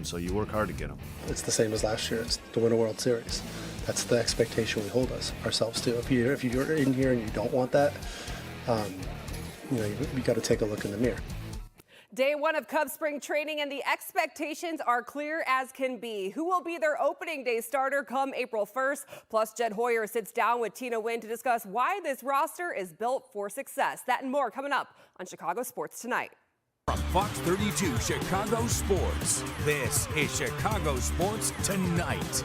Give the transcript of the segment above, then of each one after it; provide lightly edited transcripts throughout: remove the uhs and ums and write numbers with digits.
and so you work hard to get them. It's the same as last year. It's to win a World Series. That's the expectation we hold ourselves to. If you're in here and you don't want that, you got to take a look in the mirror. Day one of Cubs spring training, and the expectations are clear as can be. Who will be their opening day starter come April 1st? Plus, Jed Hoyer sits down with Tina Nguyen to discuss why this roster is built for success. That and more coming up on Chicago Sports Tonight. From Fox 32 Chicago Sports, this is Chicago Sports Tonight.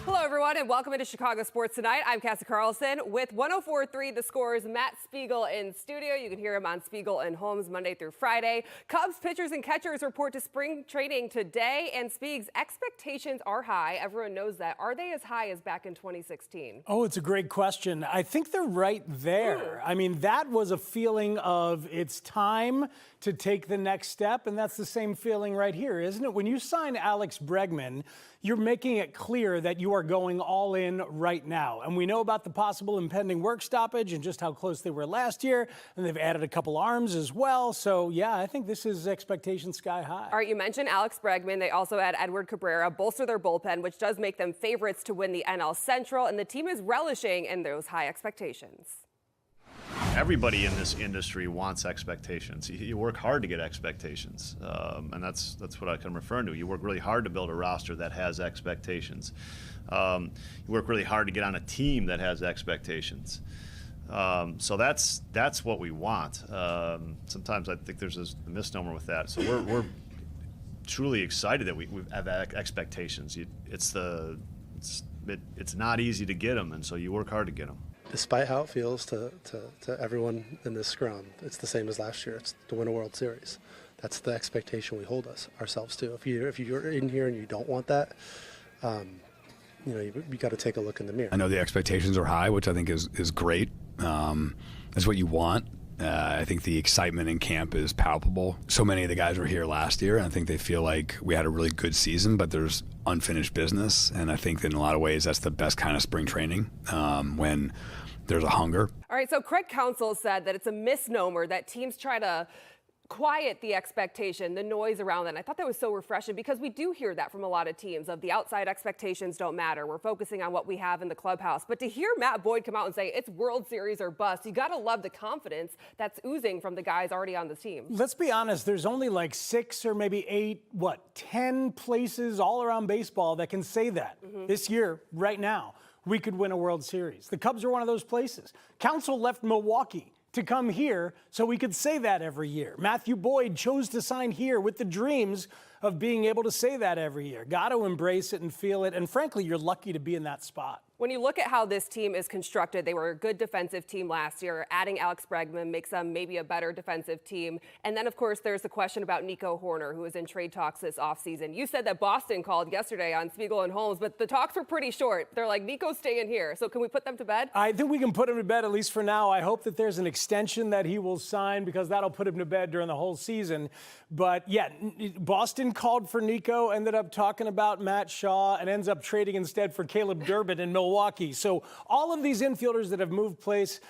Hello, everyone, and welcome into Chicago Sports Tonight. I'm Cassie Carlson with 104.3 The Score's Matt Spiegel in studio. You can hear him on Spiegel and Holmes Monday through Friday. Cubs pitchers and catchers report to spring training today, and Spiegs, expectations are high. Everyone knows that. Are they as high as back in 2016? Oh, it's a great question. I think they're right there. I mean, that was a feeling of it's time to take the next step, and that's the same feeling right here, isn't it? When you sign Alex Bregman, you're making it clear that you are going all in right now. And we know about the possible impending work stoppage and just how close they were last year. And they've added a couple arms as well. So, yeah, I think this is expectation sky high. All right, you mentioned Alex Bregman. They also add Edward Cabrera, bolster their bullpen, which does make them favorites to win the NL Central. And the team is relishing in those high expectations. Everybody in this industry wants expectations. You work hard to get expectations, and that's what I'm referring to. You work really hard to build a roster that has expectations. You work really hard to get on a team that has expectations. So that's what we want. Sometimes I think there's a misnomer with that. So we're truly excited that we have expectations. It's not easy to get them, and so you work hard to get them. Despite how it feels to everyone in this scrum, it's the same as last year. It's to win a World Series. That's the expectation we hold ourselves to. If you're in here and you don't want that, you got to take a look in the mirror. I know the expectations are high, which I think is great. That's what you want. I think the excitement in camp is palpable. So many of the guys were here last year, and I think they feel like we had a really good season, but there's unfinished business. And I think that in a lot of ways, that's the best kind of spring training, when there's a hunger. All right, so Craig Counsell said that it's a misnomer that teams try to quiet the expectation, the noise around that. And I thought that was so refreshing because we do hear that from a lot of teams of the outside expectations don't matter. We're focusing on what we have in the clubhouse. But to hear Matt Boyd come out and say it's World Series or bust, you got to love the confidence that's oozing from the guys already on the team. Let's be honest, there's only like 6 or maybe 10 places all around baseball that can say that this year, right now. We could win a World Series. The Cubs are one of those places. Counsell left Milwaukee to come here so we could say that every year. Matthew Boyd chose to sign here with the dreams of being able to say that every year. Got to embrace it and feel it. And frankly, you're lucky to be in that spot. When you look at how this team is constructed, they were a good defensive team last year. Adding Alex Bregman makes them maybe a better defensive team. And then, of course, there's the question about Nico Hoerner, who is in trade talks this offseason. You said that Boston called yesterday on Spiegel and Holmes, but the talks were pretty short. They're like, Nico's staying here. So can we put them to bed? I think we can put him to bed, at least for now. I hope that there's an extension that he will sign because that'll put him to bed during the whole season. But, yeah, Boston called for Nico, ended up talking about Matt Shaw, and ends up trading instead for Caleb Durbin in Milwaukee. So all of these infielders that have moved place,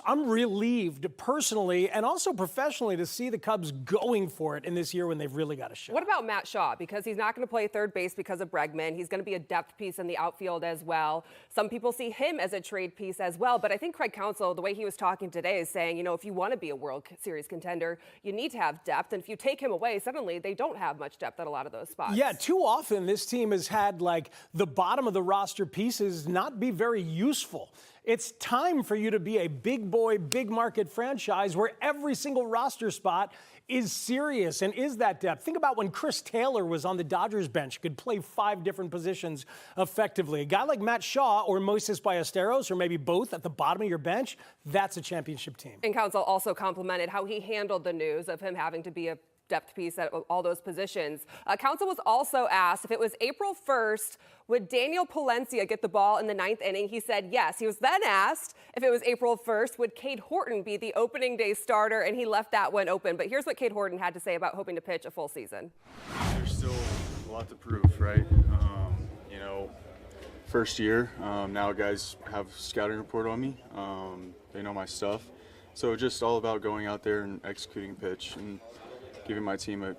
I'm relieved personally and also professionally to see the Cubs going for it in this year when they've really got a shot. What about Matt Shaw? Because he's not going to play third base because of Bregman. He's going to be a depth piece in the outfield as well. Some people see him as a trade piece as well. But I think Craig Counsell, the way he was talking today, is saying, if you want to be a World Series contender, you need to have depth. And if you take him away, suddenly they don't have much depth at a lot of those spots. Yeah, too often this team has had the bottom of the roster pieces not be very useful. It's time for you to be a big boy, big market franchise where every single roster spot is serious and is that depth. Think about when Chris Taylor was on the Dodgers bench, could play 5 different positions effectively. A guy like Matt Shaw or Moises Ballesteros, or maybe both at the bottom of your bench, that's a championship team. And Counsell also complimented how he handled the news of him having to be a depth piece at all those positions. Counsell was also asked if it was April 1st, would Daniel Palencia get the ball in the 9th inning? He said yes. He was then asked if it was April 1st, would Cade Horton be the opening day starter? And he left that one open. But here's what Cade Horton had to say about hoping to pitch a full season. There's still a lot to prove, right? First year, now guys have a scouting report on me. They know my stuff. So just all about going out there and executing a pitch and giving my team a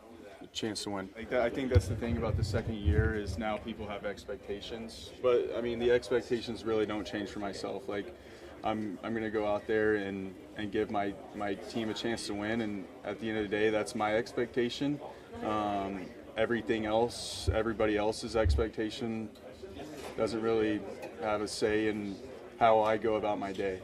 chance to win. I think that's the thing about the second year is now people have expectations. But I mean, the expectations really don't change for myself. Like, I'm going to go out there and give my team a chance to win. And at the end of the day, that's my expectation. Everything else, everybody else's expectation doesn't really have a say in how I go about my day.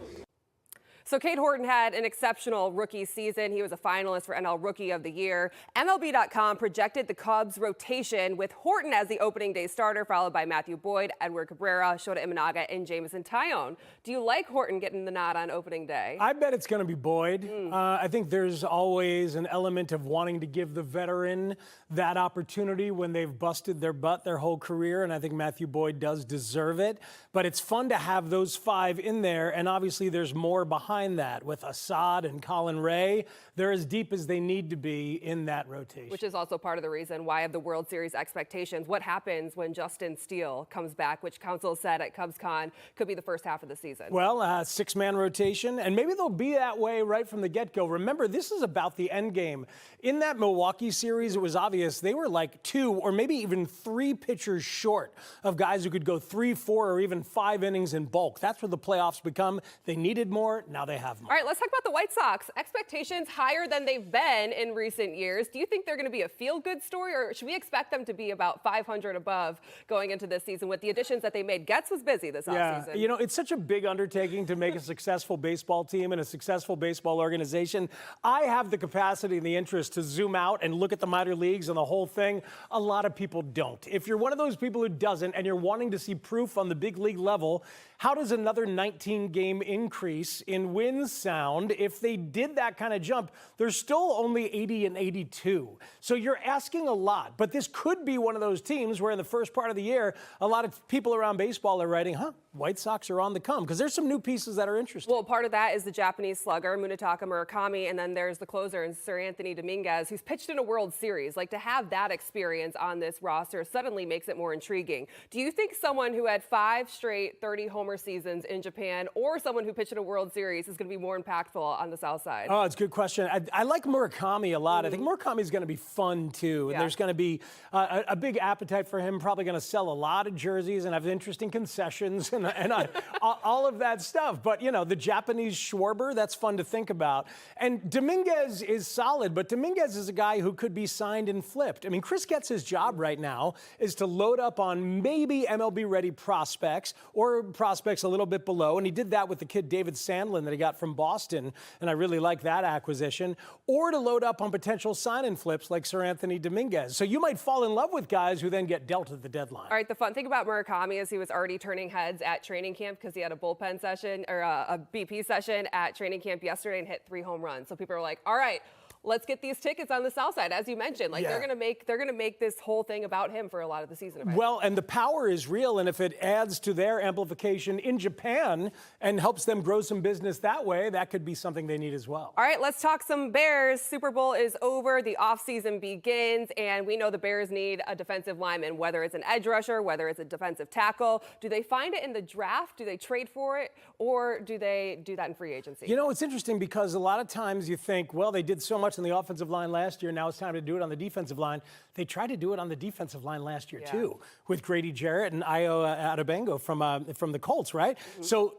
So Cade Horton had an exceptional rookie season. He was a finalist for NL Rookie of the Year. MLB.com projected the Cubs rotation with Horton as the opening day starter, followed by Matthew Boyd, Edward Cabrera, Shota Imanaga, and Jameson Taillon. Do you like Horton getting the nod on opening day? I bet it's going to be Boyd. I think there's always an element of wanting to give the veteran that opportunity when they've busted their butt their whole career, and I think Matthew Boyd does deserve it. But it's fun to have those 5 in there, and obviously there's more behind that with Assad and Colin Ray. They're as deep as they need to be in that rotation. Which is also part of the reason why of the World Series expectations. What happens when Justin Steele comes back, which Counsell said at CubsCon could be the first half of the season? Well, 6-man rotation, and maybe they'll be that way right from the get-go. Remember, this is about the end game. In that Milwaukee series, it was obvious they were like 2 or maybe even 3 pitchers short of guys who could go 3, 4, or even 5 innings in bulk. That's where the playoffs become. They needed more. Now they have more. All right, let's talk about the White Sox. Expectations higher than they've been in recent years. Do you think they're going to be a feel-good story, or should we expect them to be about 500 above going into this season with the additions that they made? Getz was busy this offseason. You know, it's such a big undertaking to make a successful baseball team and a successful baseball organization. I have the capacity and the interest to zoom out and look at the minor leagues and the whole thing. A lot of people don't. If you're one of those people who doesn't and you're wanting to see proof on the big league level, how does another 19-game increase in wins sound? If they did that kind of jump, they're still only 80 and 82. So you're asking a lot. But this could be one of those teams where in the first part of the year, a lot of people around baseball are writing, White Sox are on the come, because there's some new pieces that are interesting. Well, part of that is the Japanese slugger, Munetaka Murakami, and then there's the closer, Seranthony Dominguez, who's pitched in a World Series. Like, to have that experience on this roster suddenly makes it more intriguing. Do you think someone who had 5 straight 30-homer seasons in Japan or someone who pitched in a World Series is going to be more impactful on the South Side? Oh, it's a good question. I like Murakami a lot. I think Murakami is going to be fun, too. And there's going to be a big appetite for him, probably going to sell a lot of jerseys and have interesting concessions and all of that stuff. But, you know, the Japanese Schwarber, that's fun to think about. And Dominguez is solid, but Dominguez is a guy who could be signed and flipped. I mean, Chris Getz's job right now is to load up on maybe MLB-ready prospects or prospects a little bit below, and he did that with the kid David Sandlin that he got from Boston, and I really like that acquisition, or to load up on potential sign-and flips like Seranthony Dominguez. So you might fall in love with guys who then get dealt at the deadline. All right, the fun thing about Murakami is he was already turning heads at training camp because he had a bullpen session or a BP session at training camp yesterday and hit 3 home runs. So people are like, all right, let's get these tickets on the South Side, as you mentioned. Like, they're gonna make this whole thing about him for a lot of the season. Well, and the power is real, and if it adds to their amplification in Japan and helps them grow some business that way, that could be something they need as well. All right, let's talk some Bears. Super Bowl is over, the offseason begins, and we know the Bears need a defensive lineman, whether it's an edge rusher, whether it's a defensive tackle. Do they find it in the draft? Do they trade for it? Or do they do that in free agency? You know, it's interesting because a lot of times you think, well, they did so much on the offensive line last year, now it's time to do it on the defensive line. They tried to do it on the defensive line last year, too, with Grady Jarrett and Io Adebango from the Colts, right? So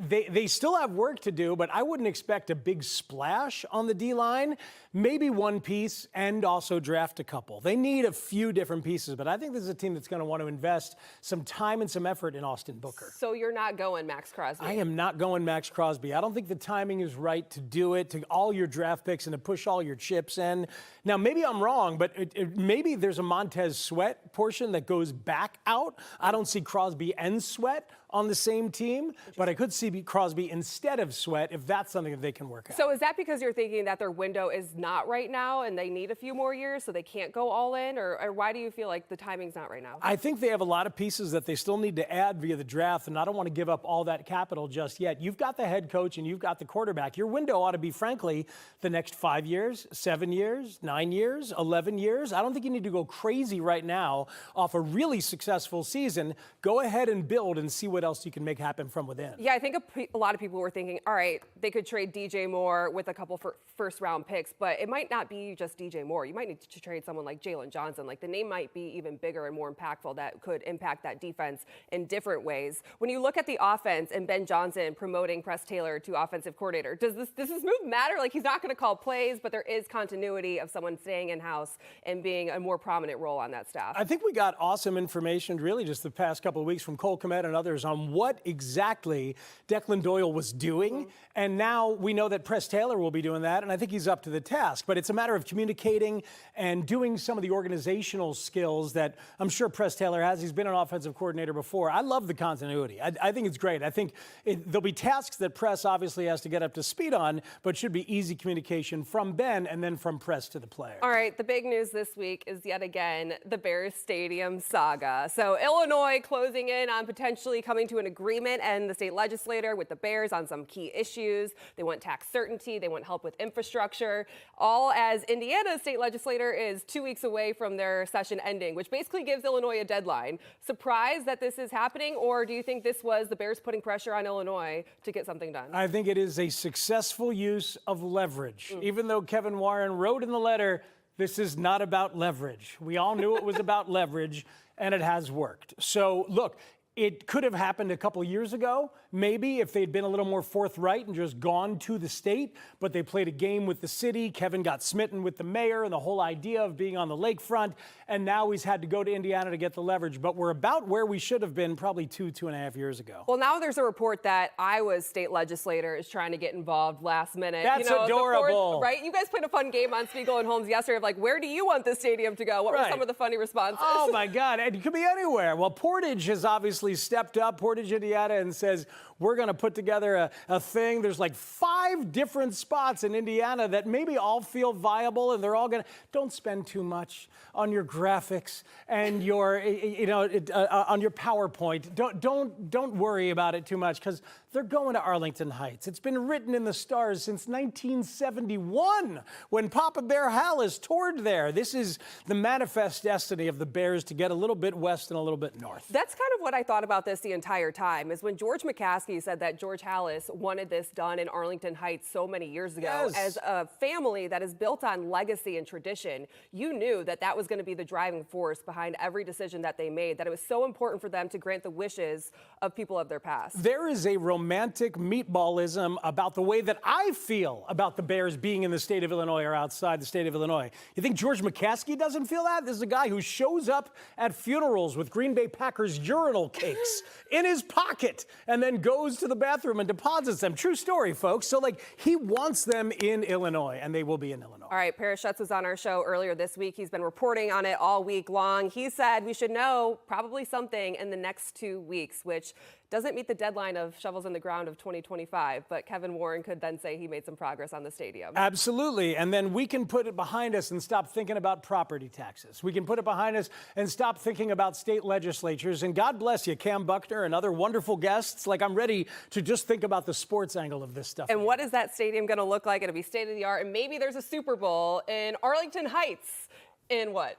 they still have work to do, but I wouldn't expect a big splash on the D-line. Maybe one piece and also draft a couple. They need a few different pieces, but I think this is a team that's going to want to invest some time and some effort in Austin Booker. So you're not going Max Crosby? I am not going Max Crosby. I don't think the timing is right to do it, to all your draft picks and to push all your chips in. Now, maybe I'm wrong, but maybe there's a Montez Sweat portion that goes back out. I don't see Crosby and Sweat on the same team, but I could see Crosby instead of Sweat if that's something that they can work out. So is that because you're thinking that their window is not right now and they need a few more years so they can't go all in? Or why do you feel like the timing's not right now? I think they have a lot of pieces that they still need to add via the draft, and I don't want to give up all that capital just yet. You've got the head coach and you've got the quarterback. Your window ought to be, frankly, the next 5 years. years, 7 years, 9 years, 11 years. I don't think you need to go crazy right now off a really successful season. Go ahead and build and see what else you can make happen from within. Yeah, I think a lot of people were thinking, all right, they could trade DJ Moore with a couple first-round picks, but it might not be just DJ Moore. You might need to trade someone like Jalen Johnson. Like, the name might be even bigger and more impactful that could impact that defense in different ways. When you look at the offense and Ben Johnson promoting Press Taylor to offensive coordinator, does this move matter? Like, he's not going to call plays, but there is continuity of someone staying in-house and being a more prominent role on that staff. I think we got awesome information really just the past couple of weeks from Cole Kmet and others on what exactly Declan Doyle was doing. And now we know that Press Taylor will be doing that, and I think he's up to the task. But it's a matter of communicating and doing some of the organizational skills that I'm sure Press Taylor has. He's been an offensive coordinator before. I love the continuity. I think it's great. I think there'll be tasks that Press obviously has to get up to speed on, but should be easy communication from Ben and then from Press to the players. All right, the big news this week is yet again the Bears Stadium saga. So Illinois closing in on potentially coming to an agreement and the state legislator with the Bears on some key issues. They want tax certainty. They want help with infrastructure. All as Indiana's state legislator is 2 weeks away from their session ending, which basically gives Illinois a deadline. Surprised that this is happening, or do you think this was the Bears putting pressure on Illinois to get something done? I think it is a successful use of leverage. Even though Kevin Warren wrote in the letter, this is not about leverage. We all knew it was about leverage, and it has worked. So, look, it could have happened a couple years ago, maybe, if they'd been a little more forthright and just gone to the state, but they played a game with the city. Kevin got smitten with the mayor and the whole idea of being on the lakefront, and now he's had to go to Indiana to get the leverage. But we're about where we should have been probably 2.5 years ago. Well, now there's a report that Iowa's state legislator is trying to get involved last minute. That's adorable. Right? You guys played a fun game on Spiegel and Holmes yesterday of like, where do you want this stadium to go? What were some of the funny responses? Oh, my God. It could be anywhere. Well, Portage has obviously stepped up, Portage, Indiana, and says, we're going to put together a thing. There's like 5 different spots in Indiana that maybe all feel viable, and they're all going to, don't spend too much on your graphics and your, on your PowerPoint. Don't worry about it too much, because they're going to Arlington Heights. It's been written in the stars since 1971 when Papa Bear Hallis toured there. This is the manifest destiny of the Bears to get a little bit west and a little bit north. That's kind of what I thought about this the entire time, is when George McCaskey said that George Hallis wanted this done in Arlington Heights so many years ago. Yes. As a family that is built on legacy and tradition, you knew that that was going to be the driving force behind every decision that they made, that it was so important for them to grant the wishes of people of their past. There is a romantic meatballism about the way that I feel about the Bears being in the state of Illinois or outside the state of Illinois. You think George McCaskey doesn't feel that? This is a guy who shows up at funerals with Green Bay Packers urinal cakes in his pocket and then goes to the bathroom and deposits them. True story, folks. So, he wants them in Illinois, and they will be in Illinois. All right, Paris Schutz was on our show earlier this week. He's been reporting on it all week long. He said we should know probably something in the next 2 weeks, which doesn't meet the deadline of shovels in the ground of 2025, but Kevin Warren could then say he made some progress on the stadium. Absolutely, and then we can put it behind us and stop thinking about property taxes. We can put it behind us and stop thinking about state legislatures, and God bless you, Cam Buckner and other wonderful guests. I'm ready to just think about the sports angle of this stuff. And what is that stadium going to look like? It'll be state-of-the-art, and maybe there's a Super Bowl in Arlington Heights in what?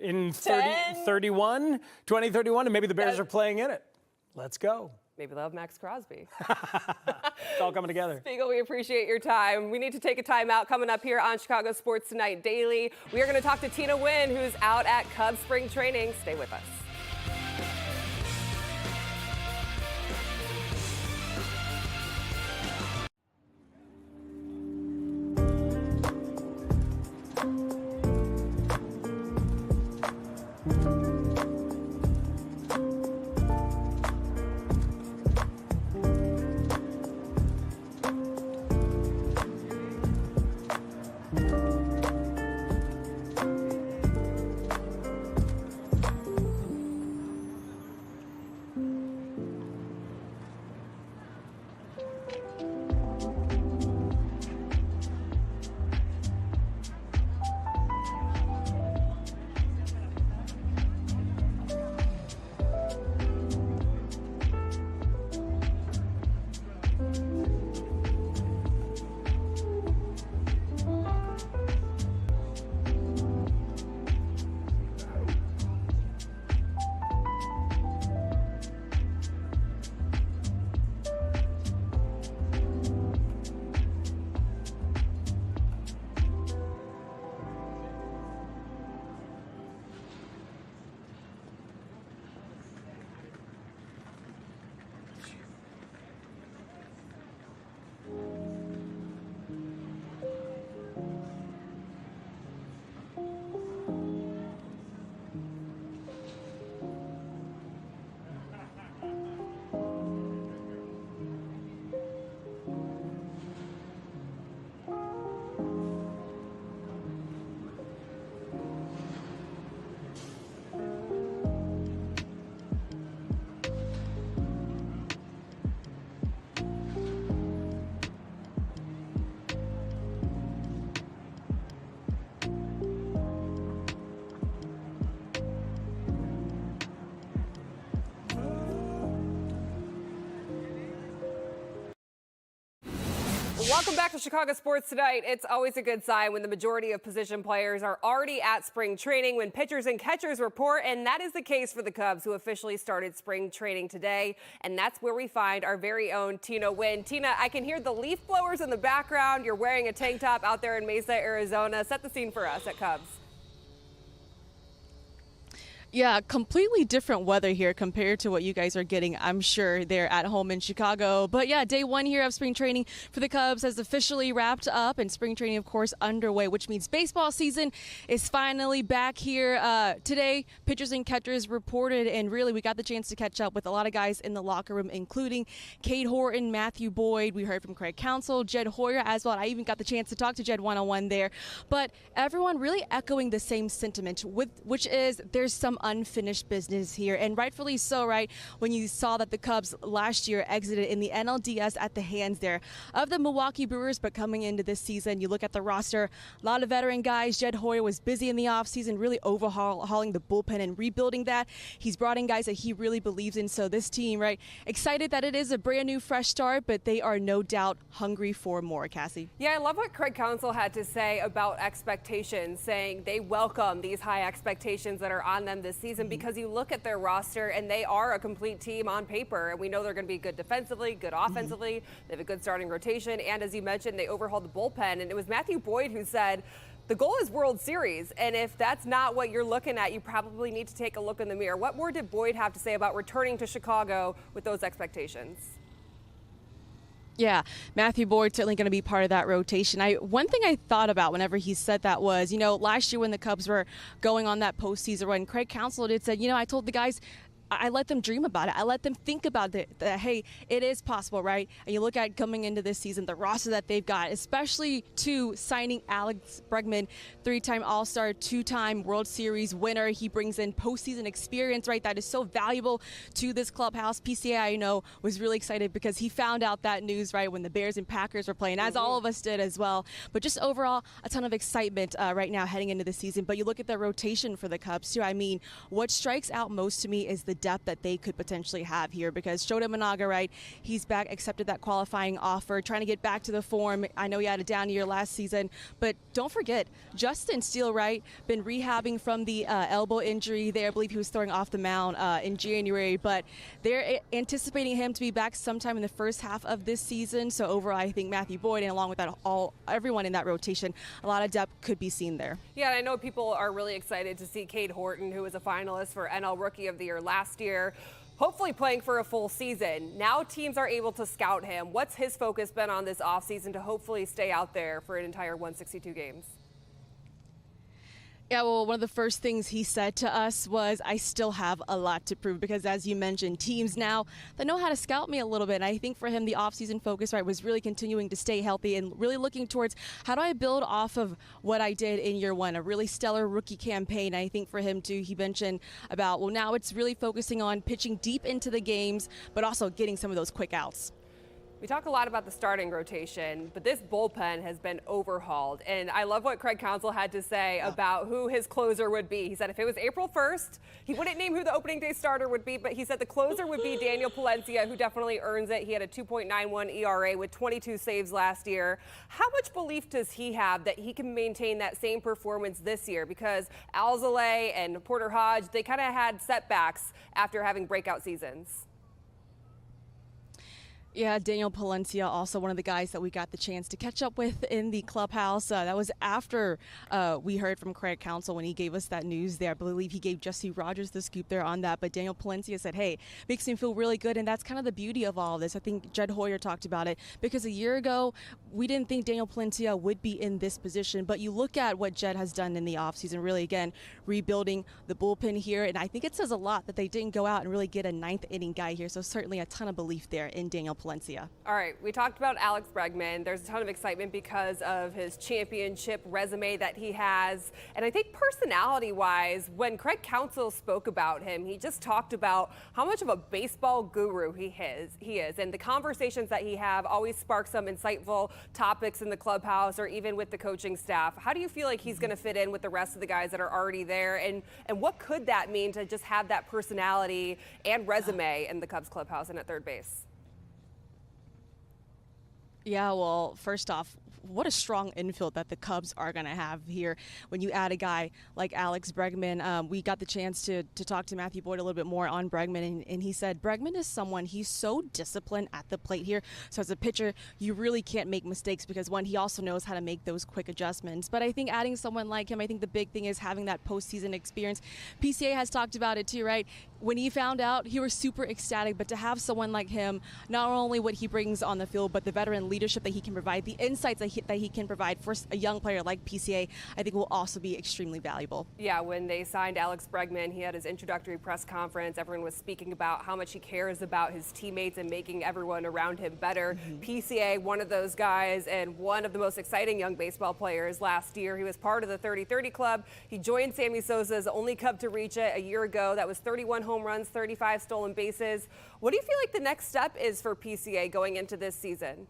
In 2031, and maybe the Bears are playing in it. Let's go. Maybe they'll have Max Crosby. It's all coming together. Spiegel, we appreciate your time. We need to take a time out. Coming up here on Chicago Sports Tonight Daily, we are going to talk to Tina Nguyen, who's out at Cubs spring training. Stay with us. Welcome back to Chicago Sports Tonight. It's always a good sign when the majority of position players are already at spring training, when pitchers and catchers report, and that is the case for the Cubs, who officially started spring training today. And that's where we find our very own Tina Nguyen. Tina, I can hear the leaf blowers in the background. You're wearing a tank top out there in Mesa, Arizona. Set the scene for us at Cubs. Yeah, completely different weather here compared to what you guys are getting, I'm sure, there at home in Chicago. But yeah, day one here of spring training for the Cubs has officially wrapped up, and spring training, of course, underway, which means baseball season is finally back here. Today, pitchers and catchers reported, and really we got the chance to catch up with a lot of guys in the locker room, including Cade Horton, Matthew Boyd. We heard from Craig Counsell, Jed Hoyer as well. I even got the chance to talk to Jed one-on-one there. But everyone really echoing the same sentiment, which is there's some unfinished business here, and rightfully so, right? When you saw that the Cubs last year exited in the NLDS at the hands there of the Milwaukee Brewers, but coming into this season, you look at the roster, a lot of veteran guys. Jed Hoyer was busy in the offseason, really overhauling the bullpen and rebuilding that. He's brought in guys that he really believes in, so this team, right, excited that it is a brand new fresh start, but they are no doubt hungry for more. Cassie? Yeah, I love what Craig Counsell had to say about expectations, saying they welcome these high expectations that are on them this season, because you look at their roster and they are a complete team on paper, and we know they're going to be good defensively, good offensively. They have a good starting rotation, and as you mentioned, they overhauled the bullpen, and it was Matthew Boyd who said the goal is World Series, and if that's not what you're looking at, you probably need to take a look in the mirror. What more did Boyd have to say about returning to Chicago with those expectations? Yeah, Matthew Boyd certainly going to be part of that rotation. One thing I thought about whenever he said that was, last year when the Cubs were going on that postseason run, Craig Counsell did said, I told the guys, I let them dream about it. I let them think about it, that, hey, it is possible, right? And you look at coming into this season, the roster that they've got, especially to signing Alex Bregman, 3-time All-Star, 2-time World Series winner. He brings in postseason experience, right? That is so valuable to this clubhouse. PCA, I know, was really excited because he found out that news, right, when the Bears and Packers were playing, as all of us did as well. But just overall, a ton of excitement right now heading into the season. But you look at the rotation for the Cubs, too. I mean, what strikes out most to me is the depth that they could potentially have here, because Shota Managa, right, he's back, accepted that qualifying offer, trying to get back to the form. I know he had a down year last season, but don't forget, Justin Steele, right, been rehabbing from the elbow injury there. I believe he was throwing off the mound in January, but they're anticipating him to be back sometime in the first half of this season. So overall, I think Matthew Boyd, and along with that, everyone in that rotation, a lot of depth could be seen there. Yeah, and I know people are really excited to see Cade Horton, who was a finalist for NL Rookie of the Year last year, hopefully playing for a full season. Now teams are able to scout him. What's his focus been on this offseason to hopefully stay out there for an entire 162 games? Yeah, well, one of the first things he said to us was, I still have a lot to prove, because as you mentioned, teams now, they know how to scout me a little bit. And I think for him, the offseason focus, right, was really continuing to stay healthy and really looking towards how do I build off of what I did in year one, a really stellar rookie campaign. I think for him, too, he mentioned about, well, now it's really focusing on pitching deep into the games, but also getting some of those quick outs. We talk a lot about the starting rotation, but this bullpen has been overhauled. And I love what Craig Counsell had to say about who his closer would be. He said if it was April 1st, he wouldn't name who the opening day starter would be, but he said the closer would be Daniel Palencia, who definitely earns it. He had a 2.91 ERA with 22 saves last year. How much belief does he have that he can maintain that same performance this year? Because Alzolay and Porter Hodge, they kind of had setbacks after having breakout seasons. Yeah, Daniel Palencia, also one of the guys that we got the chance to catch up with in the clubhouse. That was after we heard from Craig Counsell when he gave us that news there. I believe he gave Jesse Rogers the scoop there on that. But Daniel Palencia said, hey, makes me feel really good. And that's kind of the beauty of all of this. I think Jed Hoyer talked about it, because a year ago, we didn't think Daniel Palencia would be in this position. But you look at what Jed has done in the offseason, really, again, rebuilding the bullpen here. And I think it says a lot that they didn't go out and really get a ninth inning guy here. So certainly a ton of belief there in Daniel Palencia. All right, we talked about Alex Bregman. There's a ton of excitement because of his championship resume that he has. And I think personality-wise, when Craig Counsell spoke about him, he just talked about how much of a baseball guru he is. And the conversations that he have always spark some insightful topics in the clubhouse or even with the coaching staff. How do you feel like he's going to fit in with the rest of the guys that are already there? And what could that mean to just have that personality and resume in the Cubs clubhouse and at third base? Yeah, well, first off, what a strong infield that the Cubs are going to have here when you add a guy like Alex Bregman. We got the chance to talk to Matthew Boyd a little bit more on Bregman, and he said Bregman is someone, he's so disciplined at the plate here. So as a pitcher, you really can't make mistakes because, one, he also knows how to make those quick adjustments. But I think adding someone like him, I think the big thing is having that postseason experience. PCA has talked about it too, right? When he found out, he was super ecstatic, but to have someone like him, not only what he brings on the field, but the veteran leadership that he can provide, the insights that he can provide for a young player like PCA, I think will also be extremely valuable. Yeah, when they signed Alex Bregman, he had his introductory press conference. Everyone was speaking about how much he cares about his teammates and making everyone around him better. PCA, one of those guys and one of the most exciting young baseball players last year. He was part of the 30-30 club. He joined Sammy Sosa's only Cub to reach it a year ago. That was 31 home runs, 35 stolen bases. What do you feel like the next step is for PCA going into this season?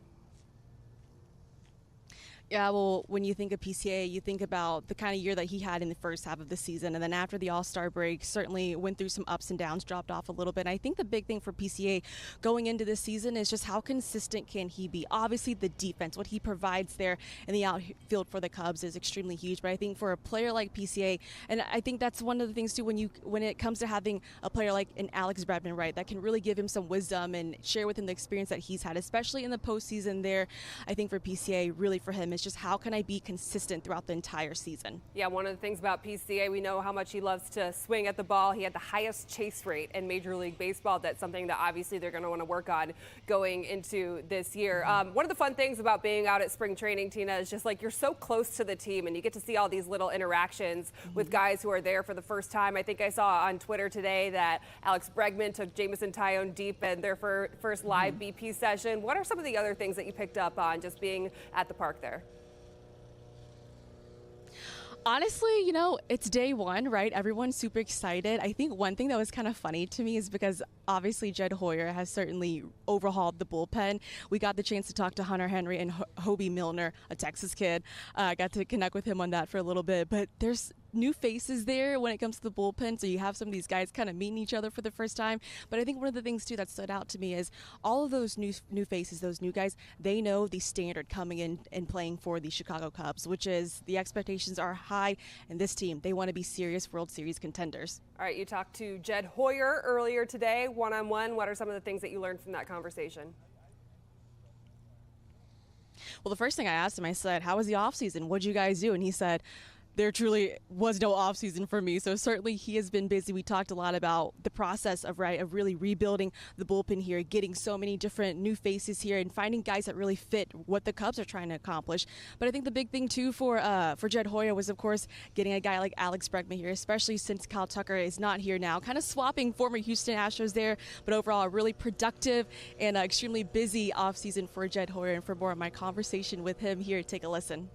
Yeah, well, when you think of PCA, you think about the kind of year that he had in the first half of the season. And then after the All-Star break, certainly went through some ups and downs, dropped off a little bit. And I think the big thing for PCA going into this season is just how consistent can he be? Obviously, the defense, what he provides there in the outfield for the Cubs is extremely huge. But I think for a player like PCA, and I think that's one of the things, too, when it comes to having a player like an Alex Bregman, right, that can really give him some wisdom and share with him the experience that he's had, especially in the postseason there. I think for PCA, really for him, is just how can I be consistent throughout the entire season? Yeah, one of the things about PCA, we know how much he loves to swing at the ball. He had the highest chase rate in Major League Baseball. That's something that obviously they're going to want to work on going into this year. One of the fun things about being out at spring training, Tina, is just like you're so close to the team and you get to see all these little interactions with guys who are there for the first time. I think I saw on Twitter today that Alex Bregman took Jameson Taillon deep in their first live BP session. What are some of the other things that you picked up on just being at the park there? Honestly, it's day one, right? Everyone's super excited. I think one thing that was kind of funny to me is because obviously Jed Hoyer has certainly overhauled the bullpen. We got the chance to talk to Hunter Henry and Hobie Milner, a Texas kid. Got to connect with him on that for a little bit. But there's new faces there when it comes to the bullpen. So you have some of these guys kind of meeting each other for the first time. But I think one of the things, too, that stood out to me is all of those new faces, those new guys, they know the standard coming in and playing for the Chicago Cubs, which is the expectations are high. And this team, they want to be serious World Series contenders. All right, you talked to Jed Hoyer earlier today, one-on-one. What are some of the things that you learned from that conversation? Well, the first thing I asked him, I said, how was the offseason? What'd you guys do? And he said, there truly was no offseason for me. So certainly he has been busy. We talked a lot about the process of really rebuilding the bullpen here, getting so many different new faces here and finding guys that really fit what the Cubs are trying to accomplish. But I think the big thing too for Jed Hoyer was, of course, getting a guy like Alex Bregman here, especially since Kyle Tucker is not here now, kind of swapping former Houston Astros there. But overall, a really productive and extremely busy offseason for Jed Hoyer. And for more of my conversation with him here, take a listen.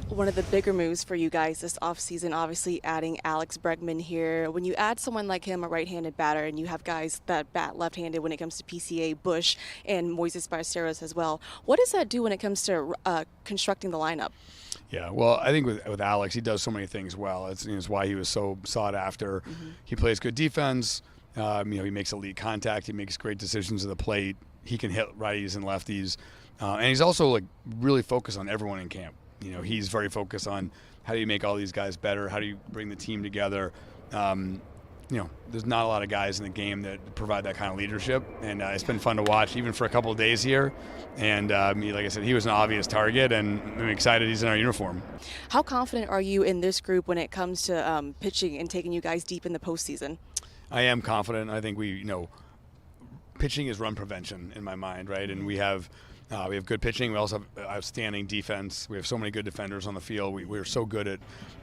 One of the bigger moves for you guys this offseason, obviously adding Alex Bregman here. When you add someone like him, a right-handed batter, and you have guys that bat left-handed when it comes to PCA, Bush, and Moises Ballesteros as well, what does that do when it comes to constructing the lineup? Yeah, well, I think with Alex, he does so many things well. It's why he was so sought after. He plays good defense. He makes elite contact. He makes great decisions at the plate. He can hit righties and lefties. And he's also really focused on everyone in camp. He's very focused on how do you make all these guys better? How do you bring the team together? There's not a lot of guys in the game that provide that kind of leadership, and it's been fun to watch even for a couple of days here. And like I said, he was an obvious target, and I'm excited he's in our uniform. How confident are you in this group when it comes to pitching and taking you guys deep in the postseason? I am confident. I think pitching is run prevention in my mind, right? And we have good pitching. We also have outstanding defense. We have so many good defenders on the field. We're so good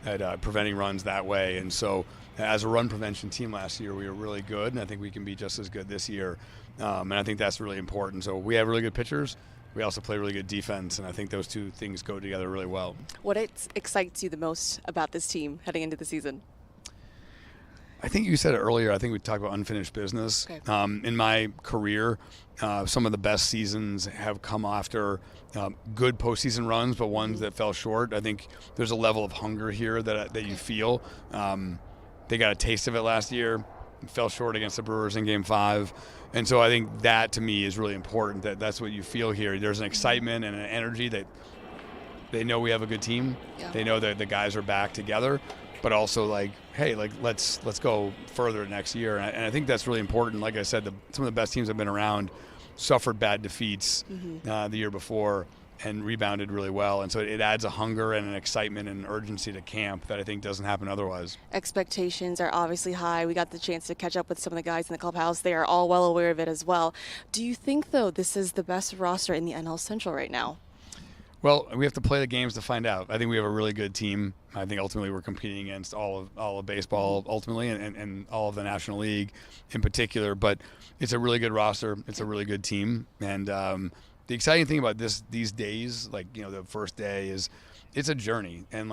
at preventing runs that way. And so as a run prevention team last year, we were really good, and I think we can be just as good this year. And I think that's really important. So we have really good pitchers. We also play really good defense, and I think those two things go together really well. What excites you the most about this team heading into the season? I think you said it earlier. I think we talked about unfinished business. Okay. In my career, some of the best seasons have come after good postseason runs, but ones that fell short. I think there's a level of hunger here that you feel. They got a taste of it last year. fell short against the Brewers in Game 5. And so I think that, to me, is really important, that's what you feel here. There's an excitement and an energy that they know we have a good team. Yeah. They know that the guys are back together, but also like, hey, like let's go further next year. And I think that's really important. Like I said, some of the best teams have been around suffered bad defeats the year before and rebounded really well. And so it adds a hunger and an excitement and urgency to camp that I think doesn't happen otherwise. Expectations are obviously high. We got the chance to catch up with some of the guys in the clubhouse. They are all well aware of it as well. Do you think, though, this is the best roster in the NL Central right now? Well, we have to play the games to find out. I think we have a really good team. I think ultimately we're competing against all of baseball ultimately and all of the National League in particular. But it's a really good roster. It's a really good team. And the exciting thing about these days, like, the first day is it's a journey. And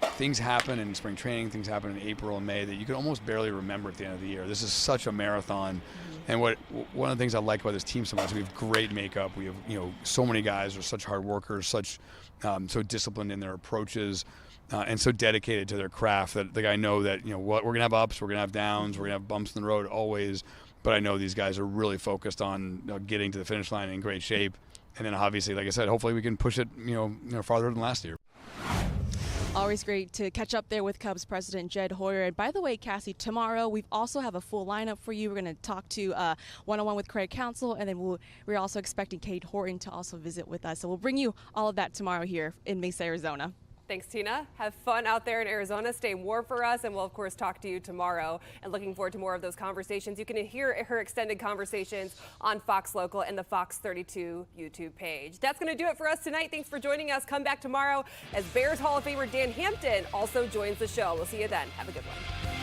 things happen in spring training, things happen in April and May that you can almost barely remember at the end of the year. This is such a marathon. And one of the things I like about this team so much, we have great makeup. We have, so many guys are such hard workers, so disciplined in their approaches, and so dedicated to their craft that I know that, we're going to have ups, we're going to have downs, we're going to have bumps in the road always. But I know these guys are really focused on getting to the finish line in great shape. And then obviously, like I said, hopefully we can push it, farther than last year. Always great to catch up there with Cubs president Jed Hoyer. And by the way, Cassie, tomorrow we also have a full lineup for you. We're going to talk to one-on-one with Craig Counsell, and then we're also expecting Kate Horton to also visit with us. So we'll bring you all of that tomorrow here in Mesa, Arizona. Thanks, Tina. Have fun out there in Arizona. Stay warm for us, and we'll, of course, talk to you tomorrow. And looking forward to more of those conversations. You can hear her extended conversations on Fox Local and the Fox 32 YouTube page. That's going to do it for us tonight. Thanks for joining us. Come back tomorrow as Bears Hall of Famer Dan Hampton also joins the show. We'll see you then. Have a good one.